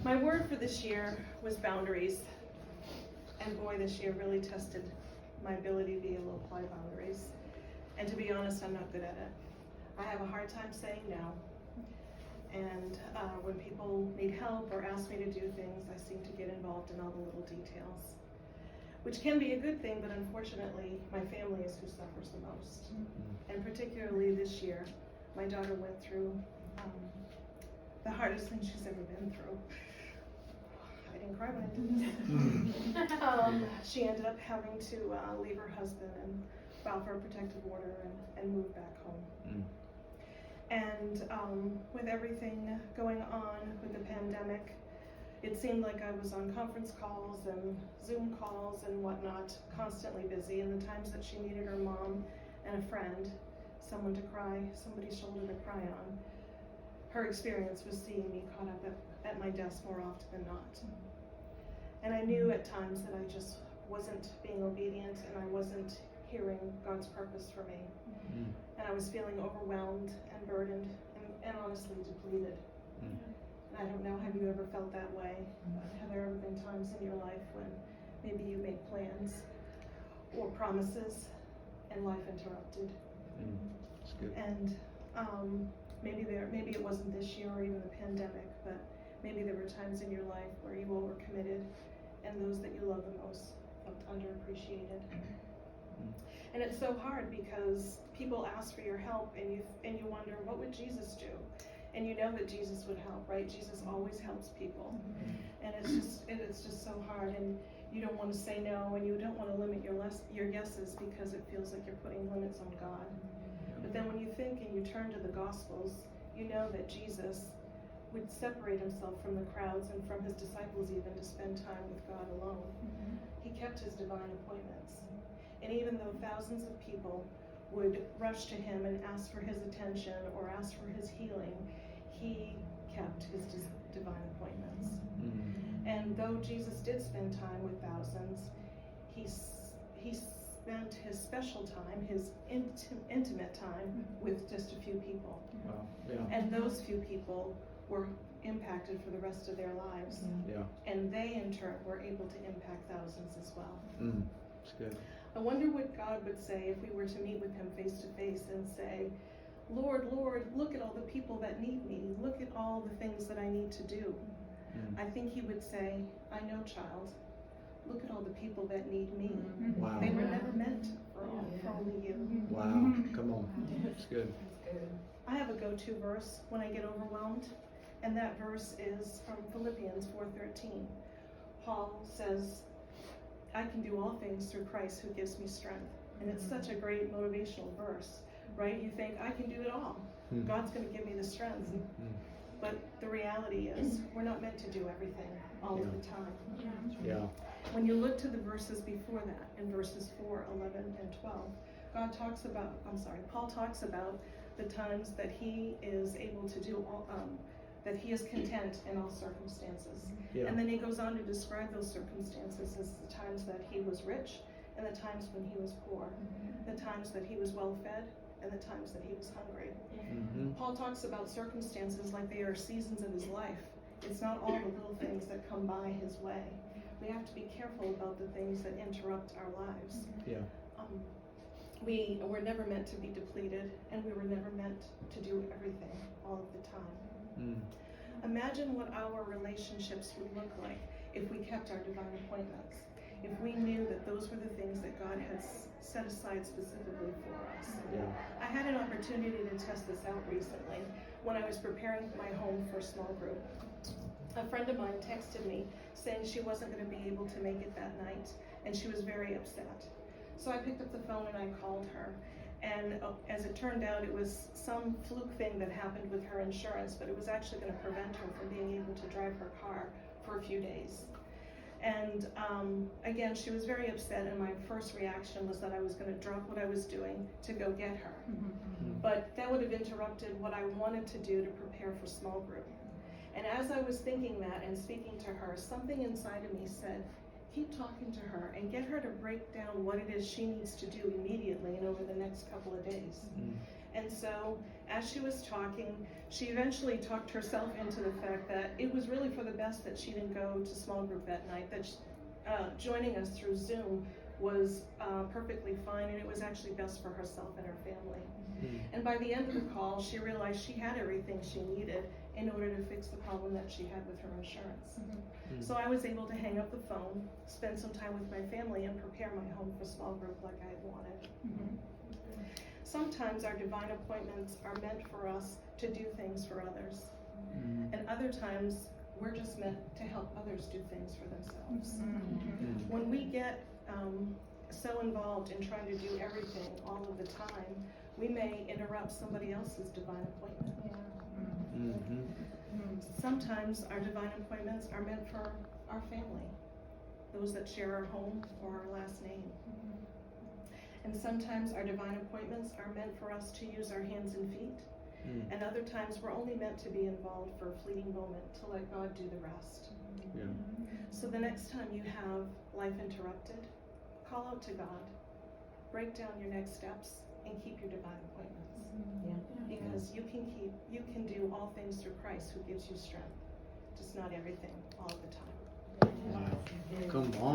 My word for this year was boundaries. And boy, this year really tested my ability to be able to apply boundaries. And to be honest, I'm not good at it. I have a hard time saying no. And when people need help or ask me to do things, I seem to get involved in all the little details, which can be a good thing, but unfortunately, my family is who suffers the most. And particularly this year, my daughter went through the hardest thing she's ever been through. I didn't cry when I did this. She ended up having to leave her husband and file for a protective order and move back home. And with everything going on with the pandemic, it seemed like I was on conference calls and Zoom calls and whatnot, constantly busy. And the times that she needed her mom and a friend, someone to cry, somebody's shoulder to cry on, her experience was seeing me caught up at my desk more often than not. And I knew at times that I just wasn't being obedient and I wasn't hearing God's purpose for me. And I was feeling overwhelmed and burdened and honestly depleted. And I don't know, have you ever felt that way? Have there ever been times in your life when maybe you made plans or promises and life interrupted? That's good. And maybe it wasn't this year or even the pandemic, but maybe there were times in your life where you overcommitted and those that you love the most felt underappreciated. And it's so hard because people ask for your help and you wonder, what would Jesus do? And you know that Jesus would help, right? Jesus always helps people. And it's just so hard, and you don't want to say no, and you don't want to limit your yeses because it feels like you're putting limits on God. But then when you think and you turn to the Gospels, you know that Jesus would separate himself from the crowds and from his disciples even to spend time with God alone. He kept his divine appointments. And even though thousands of people would rush to him and ask for his attention or ask for his healing, he kept his divine appointments. And though Jesus did spend time with thousands, he spent his special time, his intimate time with just a few people. Wow. Yeah. And those few people were impacted for the rest of their lives. And they in turn were able to impact thousands as well. That's good. I wonder what God would say if we were to meet with him face to face and say, Lord, Lord, look at all the people that need me. Look at all the things that I need to do. I think he would say, I know, child. Look at all the people that need me. Wow. They were never meant for only you. Wow. Come on. That's good. I have a go-to verse when I get overwhelmed, and that verse is from Philippians 4:13. Paul says, I can do all things through Christ who gives me strength. And it's such a great motivational verse, right? You think, I can do it all. God's going to give me the strength. But the reality is, we're not meant to do everything all of the time. When you look to the verses before that, in verses 4, 11, and 12, Paul talks about the times that he is able to do all, that he is content in all circumstances. And then he goes on to describe those circumstances as the times that he was rich and the times when he was poor, the times that he was well fed and the times that he was hungry. Paul talks about circumstances like they are seasons of his life. It's not all the little things that come by his way. We have to be careful about the things that interrupt our lives. We were never meant to be depleted, and we were never meant to do everything all of the time. Imagine what our relationships would look like if we kept our divine appointments, if we knew that those were the things that God had set aside specifically for us. I had an opportunity to test this out recently when I was preparing my home for a small group. A friend of mine texted me saying she wasn't going to be able to make it that night, and she was very upset. So I picked up the phone and I called her. And as it turned out, it was some fluke thing that happened with her insurance, but it was actually going to prevent her from being able to drive her car for a few days. And again, she was very upset, and my first reaction was that I was going to drop what I was doing to go get her. But that would have interrupted what I wanted to do to prepare for small group. And as I was thinking that and speaking to her, something inside of me said, keep talking to her and get her to break down what it is she needs to do immediately and over the next couple of days. And so, as she was talking, she eventually talked herself into the fact that it was really for the best that she didn't go to small group that night, that joining us through Zoom was perfectly fine, and it was actually best for herself and her family. And by the end of the call, she realized she had everything she needed in order to fix the problem that she had with her insurance. So I was able to hang up the phone, spend some time with my family, and prepare my home for small group like I had wanted. Sometimes our divine appointments are meant for us to do things for others. And other times, we're just meant to help others do things for themselves. When we get so involved in trying to do everything all of the time, we may interrupt somebody else's divine appointment. Sometimes our divine appointments are meant for our family, those that share our home or our last name. And sometimes our divine appointments are meant for us to use our hands and feet. And other times we're only meant to be involved for a fleeting moment to let God do the rest. So the next time you have life interrupted, call out to God, break down your next steps, and keep your divine appointments. Because you can do all things through Christ who gives you strength, just not everything all the time. Come on.